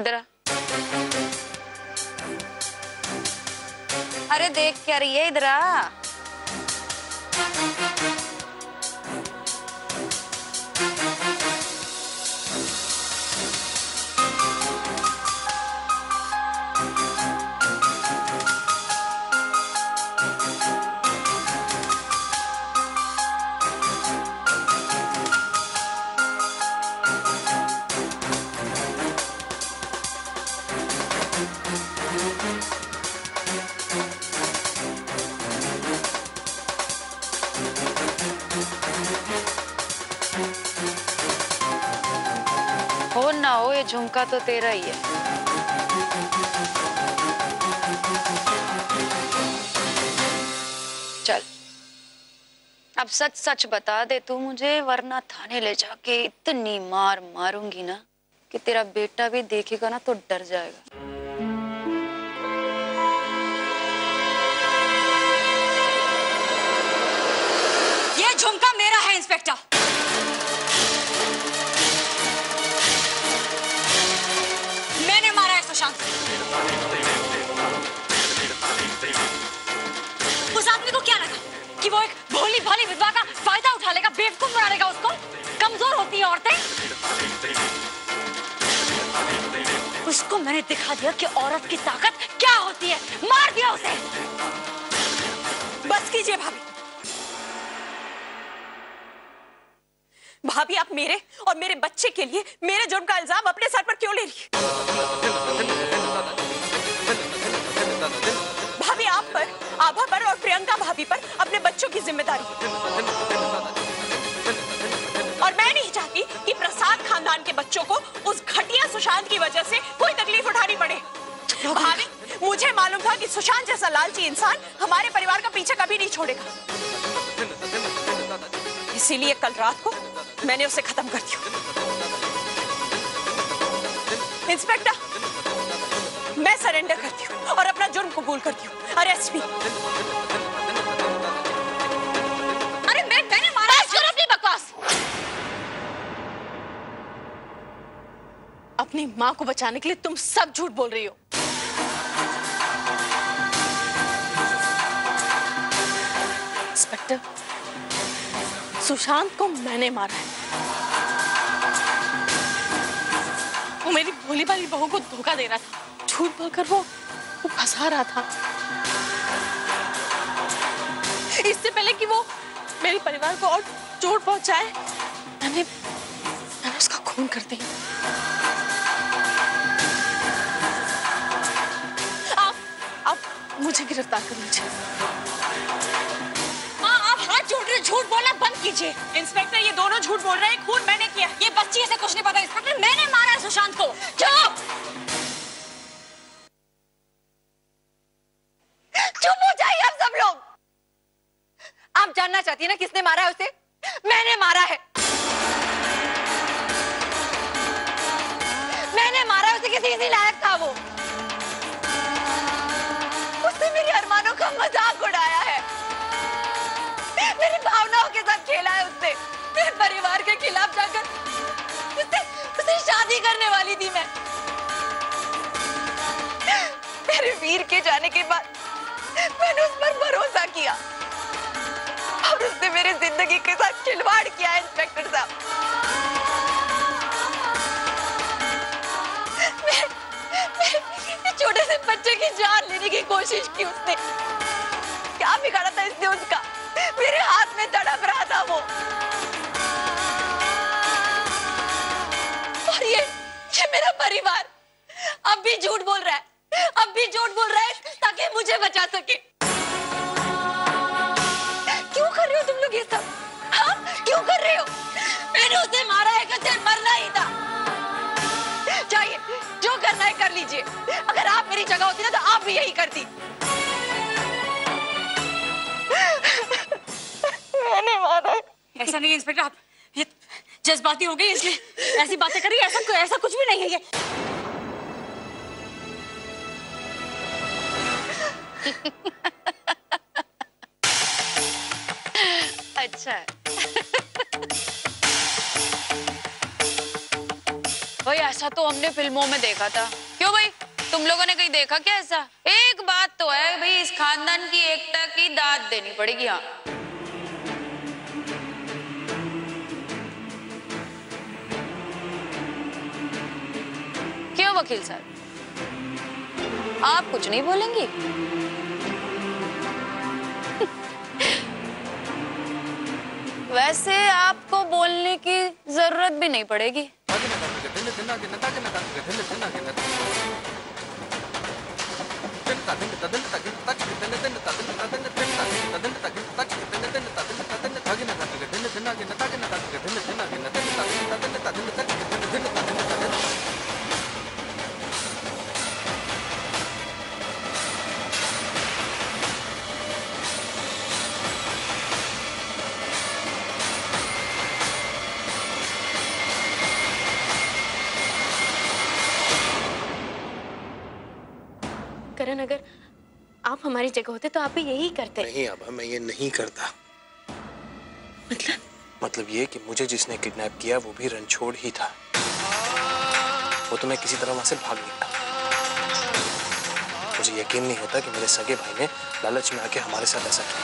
इधर आ। अरे देख क्या रही है, इधर आ। हो ना हो, ये झुमका तो तेरा ही है। चल अब सच सच बता दे तू मुझे, वरना थाने ले जाके इतनी मार मारूंगी ना कि तेरा बेटा भी देखेगा ना तो डर जाएगा। ये झुमका मेरा है इंस्पेक्टर। मैंने मारा है सुशांत। उस आदमी को क्या लगा कि वो एक भोली भाली विधवा का फायदा उठा लेगा, बेवकूफ बना देगा उसको? कमजोर होती है औरतें। उसको मैंने दिखा दिया कि औरत की ताकत क्या होती है। मार दिया उसे। बस कीजिए भाभी। भाभी, आप मेरे और मेरे बच्चे के लिए मेरे जुर्म का इल्जाम अपने सर पर क्यों ले रही है? भाभी, आप पर, आभा पर और प्रियंका भाभी पर अपने बच्चों की जिम्मेदारी है। और मैं नहीं चाहती कि प्रसाद खानदान के बच्चों को उस घटिया सुशांत की वजह से कोई तकलीफ उठानी पड़े। भाभी, मुझे मालूम था कि सुशांत जैसा लालची इंसान हमारे परिवार का पीछे कभी नहीं छोड़ेगा। इसीलिए कल रात को मैंने उसे खत्म कर दिया। इंस्पेक्टर, मैं सरेंडर करती हूँ और अपना जुर्म कबूल करती हूँ। अरेस्ट मी। अरे मैंने मारा। बस करो अपनी बकवास। अपनी माँ को बचाने के लिए तुम सब झूठ बोल रही हो। इंस्पेक्टर, सुशांत को मैंने मारा है। वो मेरी भोली भाली बहू को धोखा दे रहा था। झूठ बोलकर वो फंसा रहा था। इससे पहले कि वो मेरे परिवार को और चोट पहुंचाए, मैंने उसका खून कर दिया। आप मुझे गिरफ्तार कर लीजिए। झूठ बोलना बंद कीजिए। इंस्पेक्टर, ये दोनों झूठ बोल रहे हैं। खून मैंने किया। ये बच्ची से कुछ नहीं पता। इंस्पेक्टर, मैंने मारा है सुशांत को। चुप चुप हो जाइए आप सब लोग। आप जानना चाहती है ना किसने मारा है उसे? मैंने मारा है। मैंने मारा है उसे। किसी नहीं लायक था वो। उसने मेरे अरमानों का मजाक उड़ाया है। मेरी भावनाओं के साथ खेला है उसने। मेरे परिवार के खिलाफ जाकर उससे शादी करने वाली थी मैं। मेरे वीर के जाने के बाद मैंने उस पर भरोसा किया और उसने मेरी जिंदगी के साथ खिलवाड़ किया है। इंस्पेक्टर साहब, मेरे छोटे से बच्चे की जान लेने की कोशिश की उसने। क्या बिगाड़ा था इसने उसका? मेरे हाथ में तड़प रहा था वो। और ये मेरा परिवार अब भी झूठ बोल रहा है। अब भी झूठ बोल रहा है ताकि मुझे बचा सके। क्यों कर रहे हो तुम लोग ये सब? हाँ, क्यों कर रहे हो? मैंने उसे मारा है कि उसे मरना ही था। जाइए, जो करना है कर लीजिए। अगर आप मेरी जगह होती ना तो आप भी यही करती। मैंने मारा है। ऐसा नहीं इंस्पेक्टर, आप ये जज्बाती हो गई इसलिए ऐसी बातें कर रही है। ऐसा कुछ भी नहीं है ये। अच्छा है। वो ऐसा तो हमने फिल्मों में देखा था। क्यों भाई, तुम लोगों ने कहीं देखा क्या ऐसा? एक बात तो है भाई, इस खानदान की एकता की दाद देनी पड़ेगी। हाँ, क्यों वकील साहब, आप कुछ नहीं बोलेंगी? वैसे आपको बोलने की जरूरत भी नहीं पड़ेगी। करण, अगर आप हमारी जगह होते तो आप भी यही करते। नहीं आभा, मैं ये नहीं करता। मतलब ये कि मुझे जिसने किडनैप किया वो भी रणछोड़ ही था। वो तो मैं किसी तरह वहां से भाग निकला। मुझे यकीन नहीं होता कि मेरे सगे भाई ने लालच में आके हमारे साथ ऐसा किया।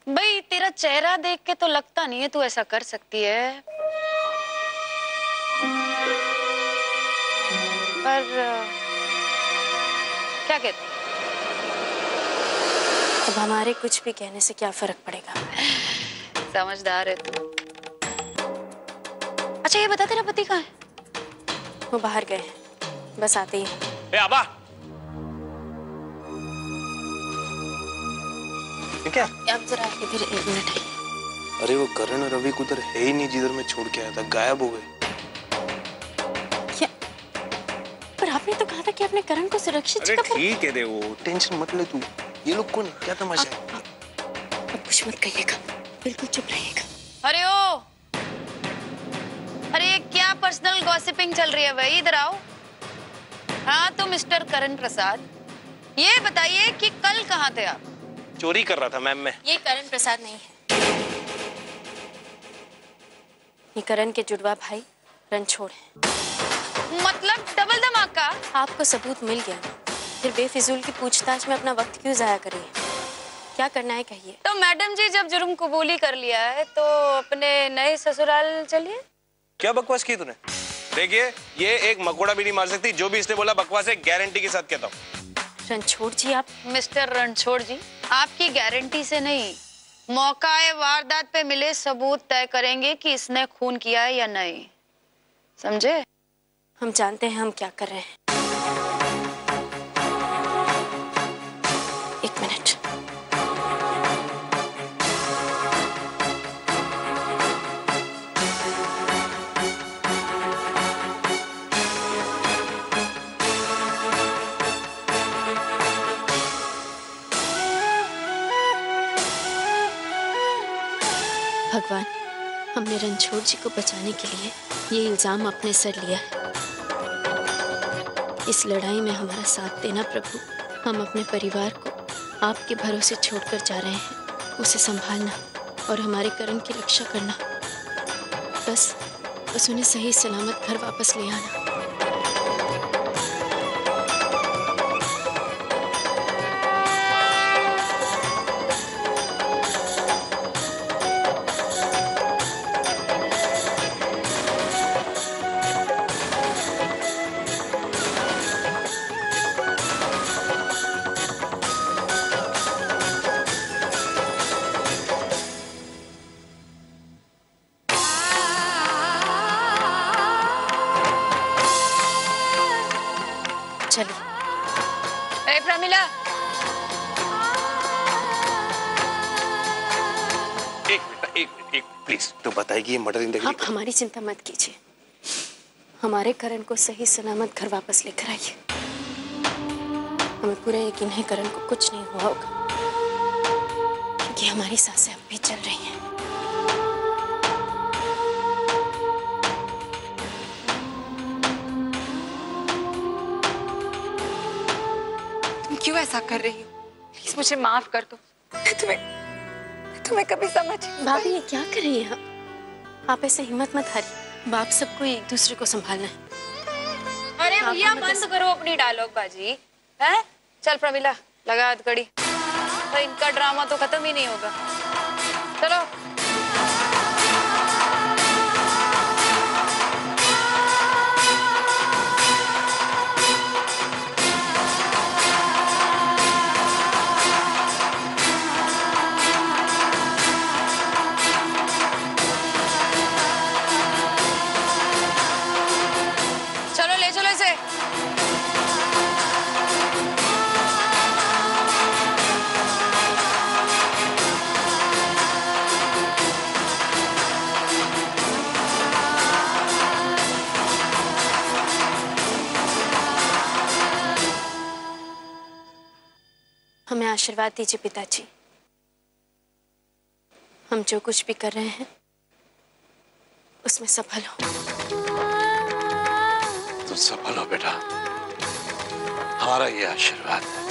भाई तेरा चेहरा देख के तो लगता नहीं है तू ऐसा कर सकती है, पर क्या कहते? अब हमारे कुछ भी कहने से क्या फर्क पड़ेगा? समझदार है तू। अच्छा ये बता, तेरा पति कहाँ है? वो बाहर गए, बस आते ही। ए आभा, क्या? आप जरा इधर 1 मिनट है। अरे वो करण और रवि उधर है ही नहीं जिधर मैं छोड़ के आया था, गायब हो गए। क्या? पर आपने तो कहा था कि आपने करण को सुरक्षित अरे जगह पर। ठीक है दे, वो टेंशन मत ले तू। ये लोग कौन है? क्या तमाशा है? अब कुछ मत कहिएगा, बिल्कुल चुप रहिएगा। अरे ओ, अरे क्या पर्सनल गॉसिपिंग चल रही है भाई? इधर आओ। हाँ तो मिस्टर करण प्रसाद, ये बताइए कि कल कहाँ थे आप? चोरी कर रहा था मैम मैं। ये करण प्रसाद नहीं है, ये करण के जुड़वा भाई रणछोड़ है। मतलब डबल धमाका? आपको सबूत मिल गया ना, फिर बेफिजूल की पूछताछ में अपना वक्त क्यों जाया करिए? क्या करना है कहिए। तो मैडम जी जब जुर्म कबूली कर लिया है तो अपने नए ससुराल चलिए। क्या बकवास की तूने? देखिए ये एक मकोड़ा भी नहीं मार सकती, जो भी इसने बोला बकवास है, गारंटी के साथ कहता हूँ। रणछोड़ जी, आप मिस्टर रणछोड़ जी, आपकी गारंटी से नहीं, मौकाए वारदात पे मिले सबूत तय करेंगे कि इसने खून किया है या नहीं, समझे? हम जानते हैं हम क्या कर रहे हैं। 1 मिनट। भगवान, हमने रणछोड़ जी को बचाने के लिए ये इल्जाम अपने सर लिया है। इस लड़ाई में हमारा साथ देना प्रभु। हम अपने परिवार को आपके भरोसे छोड़कर जा रहे हैं, उसे संभालना और हमारे करण की रक्षा करना। बस उन्हें सही सलामत घर वापस ले आना। चलिए। प्रमिला, एक प्लीज, तो बताएगी ये मर्डर इन द आप हमारी चिंता मत कीजिए, हमारे करण को सही सलामत घर वापस लेकर आइए। हमें पूरा यकीन है करण को कुछ नहीं हुआ होगा, क्योंकि हमारी सांसें अब भी चल रही हैं। क्यों ऐसा कर रही हो? प्लीज मुझे माफ कर दो। मैं तुम्हें कभी समझ। भाभी ये क्या कर रही हैं आप ऐसे हिम्मत मत हारिए। बाप सबको एक दूसरे को संभालना है। अरे भैया बंद करो अपनी डायलॉग बाजी है। चल प्रमिला लगा हथकड़ी। तो इनका ड्रामा तो खत्म ही नहीं होगा। चलो चलो ले चलो इसे। हमें आशीर्वाद दीजिए पिताजी। हम जो कुछ भी कर रहे हैं उसमें सफल हो। तुम सफल हो बेटा, हमारा ये आशीर्वाद है।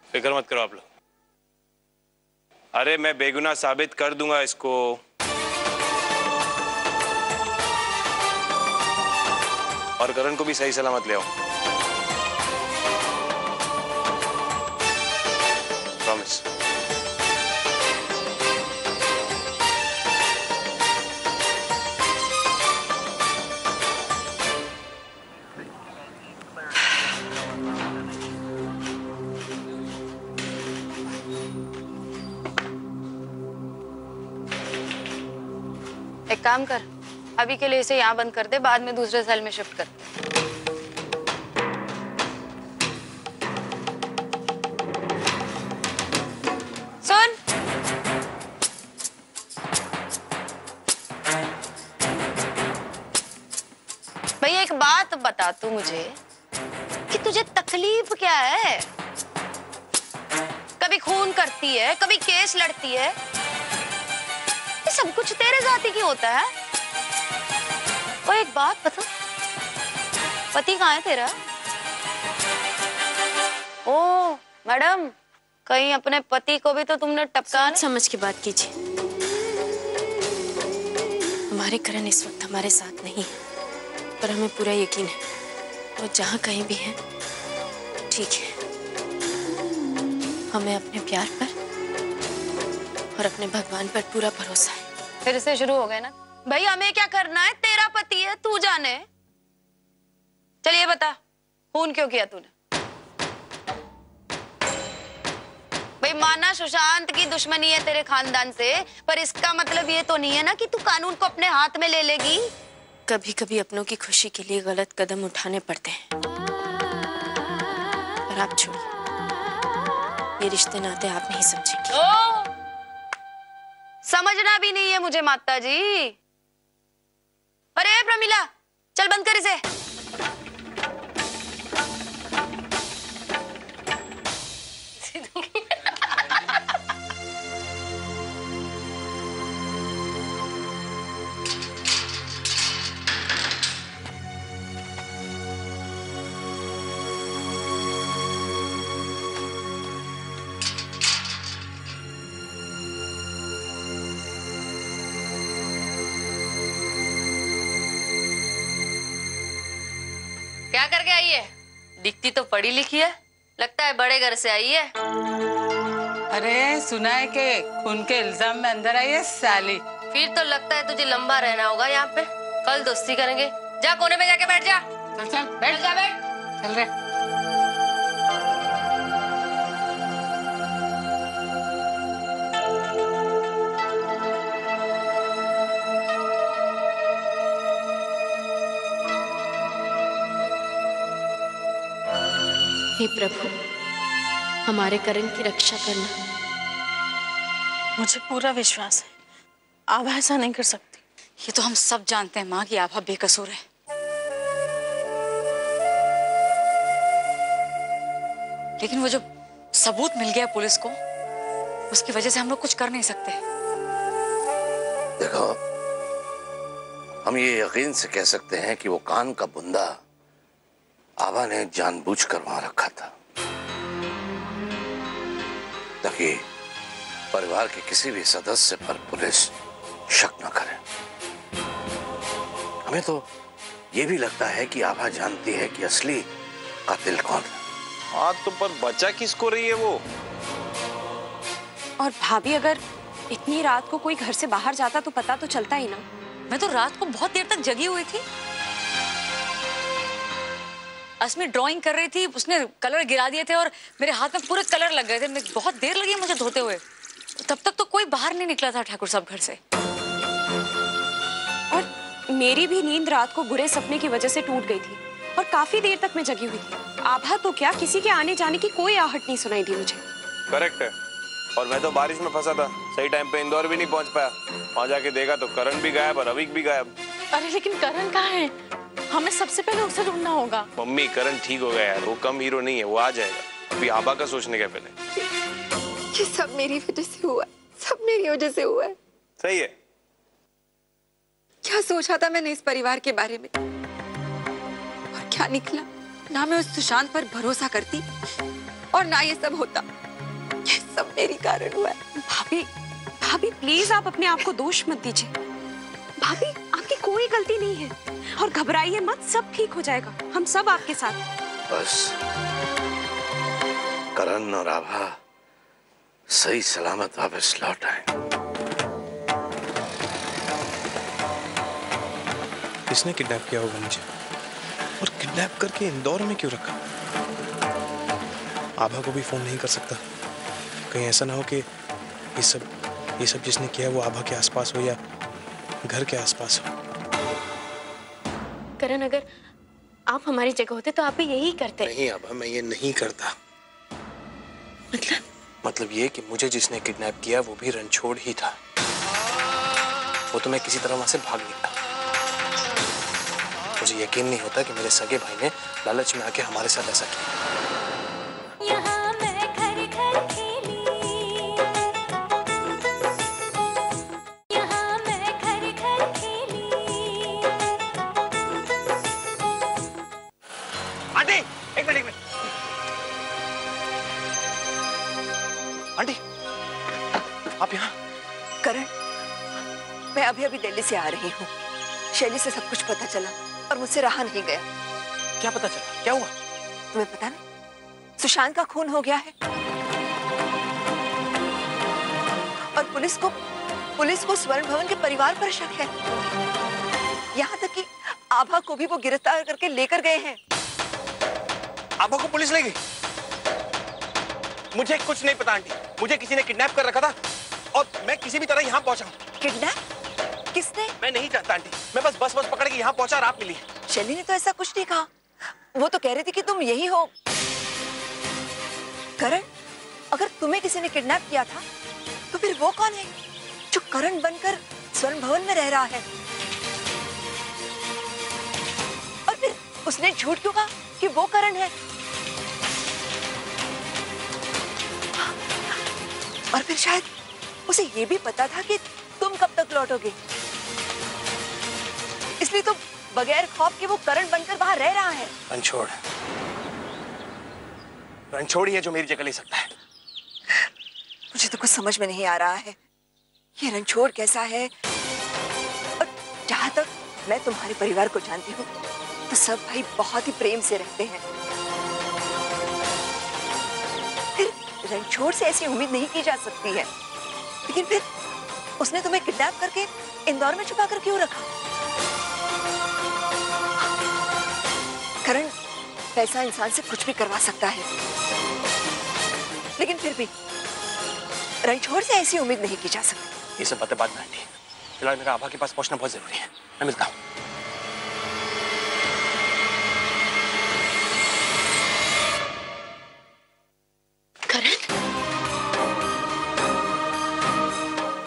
फिक्र मत करो आप लोग। अरे मैं बेगुनाह साबित कर दूंगा इसको। और करण को भी सही सलामत ले आओ। प्रॉमिस। एक काम कर, अभी के लिए इसे यहाँ बंद कर दे, बाद में दूसरे सेल में शिफ्ट कर। सुन, भैया एक बात बता तू मुझे कि तुझे तकलीफ क्या है? कभी खून करती है, कभी केस लड़ती है, ये सब कुछ तेरे जाति की होता है। और एक बात बता, पति कहाँ है तेरा? ओ मैडम, कहीं अपने पति को भी तो तुमने टपका समझ के बात कीजिए। हमारे करण इस वक्त हमारे साथ नहीं है, पर हमें पूरा यकीन है वो जहाँ कहीं भी है ठीक है। हमें अपने प्यार पर और अपने भगवान पर पूरा भरोसा है। फिर से शुरू हो गए ना भाई। हमें क्या करना है? तेरा पति है, तू जाने। चलिए बता, खून क्यों किया तूने? भाई माना सुशांत की दुश्मनी है तेरे खानदान से, पर इसका मतलब ये तो नहीं है ना कि तू कानून को अपने हाथ में ले लेगी। कभी कभी अपनों की खुशी के लिए गलत कदम उठाने पड़ते हैं, पर आप छोड़िए, ये रिश्ते नाते आप नहीं समझेंगे। समझना भी नहीं है मुझे माता जी। अरे प्रमिला, चल बंद कर इसे। क्या करके आई है? दिखती तो पढ़ी लिखी है, लगता है बड़े घर से आई है। अरे सुना है कि खून के इल्जाम में अंदर आई है साली। फिर तो लगता है तुझे लंबा रहना होगा यहाँ पे। कल दोस्ती करेंगे। जा कोने में जाके बैठ जा। चल चल बैठ जा, बैठ चल रहे। हे प्रभु, हमारे करण की रक्षा करना। मुझे पूरा विश्वास है आभा ऐसा नहीं कर सकती। ये तो हम सब जानते हैं माँ की आभा बेकसूर है। लेकिन वो जो सबूत मिल गया पुलिस को, उसकी वजह से हम लोग कुछ कर नहीं सकते। देखो, हम ये यकीन से कह सकते हैं कि वो कान का बुंदा आभा ने जानबूझकर वहां रखा था ताकि परिवार के किसी भी सदस्य पर पुलिस शक न करे। हमें तो ये भी लगता है कि आभा जानती है कि असली कातिल कौन है। हाँ तो पर बचा किसको रही है वो? और भाभी, अगर इतनी रात को कोई घर से बाहर जाता तो पता तो चलता ही ना। मैं तो रात को बहुत देर तक जगी हुई थी। अस्मी ड्राइंग कर रही थी, उसने कलर गिरा दिए थे और मेरे हाथ में पूरे कलर लग गए थे। बहुत देर लगी मुझे धोते हुए। तब तक तो कोई बाहर नहीं निकला था ठाकुर साहब घर से। और मेरी भी नींद रात को बुरे सपने की वजह से टूट गई थी और काफी देर तक मैं जगी हुई थी। आभा तो क्या, किसी के आने जाने की कोई आहट नहीं सुनाई दी मुझे। करेक्ट है। और मैं तो बारिश में फंसा था, सही टाइम पे इंदौर भी नहीं पहुंच पाया। वहां जाके देखा तो करण भी गायब और अविक भी गायब। अरे लेकिन करण कहाँ है? हमें सबसे पहले उसे ढूंढना होगा। मम्मी, करण ठीक हो गया यार, वो कम हीरो नहीं है, वो आ जाएगा। अभी आभा का सोचने का पहले। ये सब मेरी वजह से हुआ है, सब मेरी वजह से हुआ है। सही है। क्या सोचा था मैंने इस परिवार के बारे में, और क्या निकला। ना मैं उस सुशांत पर भरोसा करती और ना ये सब होता। ये सब मेरी कारण हुआ है। भाभी, भाभी प्लीज आप अपने आप को दोष मत दीजिए। भाभी, आपकी कोई गलती नहीं है और घबराइए मत, सब ठीक हो जाएगा। हम सब आपके साथ। बस करण और आभा सही सलामत वापस लौट आए। किसने किडनैप किया होगा मुझे, और किडनैप करके इंदौर में क्यों रखा? आभा को भी फोन नहीं कर सकता, कहीं ऐसा ना हो कि ये सब जिसने किया वो आभा के आसपास हो या घर के आसपास हो। करण, अगर आप हमारी जगह होते तो आप भी यही करते। नहीं आभा, मैं ये नहीं करता। मतलब ये कि मुझे जिसने किडनैप किया वो भी रणछोड़ ही था। वो तो मैं किसी तरह वहां से भाग निकला। मुझे यकीन नहीं होता कि मेरे सगे भाई ने लालच में आके हमारे साथ ऐसा किया। आंटी, आप यहाँ? करण, मैं अभी दिल्ली से आ रही हूँ। शैली से सब कुछ पता चला और मुझसे रहा नहीं गया। क्या पता चला, क्या हुआ? तुम्हें पता ना, सुशांत का खून हो गया है और पुलिस को स्वर्ण भवन के परिवार पर शक है। यहाँ तक कि आभा को भी वो गिरफ्तार करके लेकर गए हैं। आभा को पुलिस ले गई? मुझे कुछ नहीं पता आंटी। मुझे किसी ने किडनैप कर रखा था और मैं किसी भी तरह यहाँ पहुंचा। किडनैप? किसने? मैं नहीं जानता आंटी, मैं बस पकड़ के यहाँ पहुंचा और आप मिली। शैली ने तो ऐसा कुछ नहीं कहा। वो तो कह रही थी कि तुम यही हो। करण, अगर तुम्हें किसी ने किडनैप किया था तो फिर वो कौन है जो करण बनकर स्वर्ण भवन में रह रहा है? और फिर उसने झूठ क्यों कहा कि वो करण है? और फिर शायद उसे ये भी पता था कि तुम कब तक लौटोगे, इसलिए तो बगैर खौफ के वो करण बनकर वहां रह रहा है। रणछोड़ ही है जो मेरी जगह ले सकता है। मुझे तो कुछ समझ में नहीं आ रहा है, ये रणछोड़ कैसा है। और जहां तक मैं तुम्हारे परिवार को जानती हूँ तो सब भाई बहुत ही प्रेम से रहते हैं। फिर रणछोड़ से ऐसी उम्मीद नहीं की जा सकती है। लेकिन फिर उसने तुम्हें किडनैप करके इंदौर में छुपा कर क्यों रखा? करण, पैसा इंसान से कुछ भी करवा सकता है, लेकिन फिर भी रणछोड़ से ऐसी उम्मीद नहीं की जा सकती। ये सब बातें बाद में आंटी, फिलहाल मेरा आभा के पास पहुंचना बहुत जरूरी है। मैं मिलता हूँ।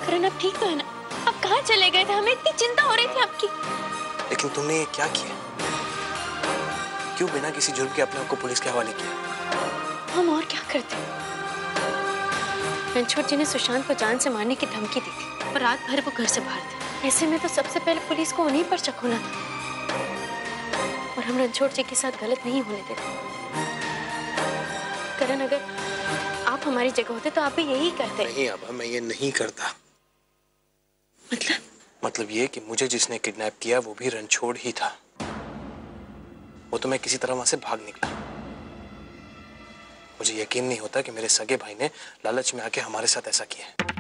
करण, आप ठीक तो है ना? आप कहाँ चले गए थे? हमें इतनी चिंता हो रही थी आपकी। लेकिन तुमने ये क्या किया? क्यों बिना किसी जुर्म के अपने आप को पुलिस के हवाले किया? हम और क्या करते? रणछोड़ जी ने सुशांत को जान से मारने की धमकी दी थी और रात भर वो घर से बाहर थे। ऐसे में तो सबसे पहले पुलिस को उन्हीं पर शक होना था और हम रणछोड़ जी के साथ गलत नहीं होने देते। करण, अगर आप हमारी जगह होते तो आप भी यही करते। नहीं आभा, मैं ये नहीं करता। मतलब ये कि मुझे जिसने किडनैप किया वो भी रणछोड़ ही था। वो तो मैं किसी तरह वहां से भाग निकला। मुझे यकीन नहीं होता कि मेरे सगे भाई ने लालच में आके हमारे साथ ऐसा किया है।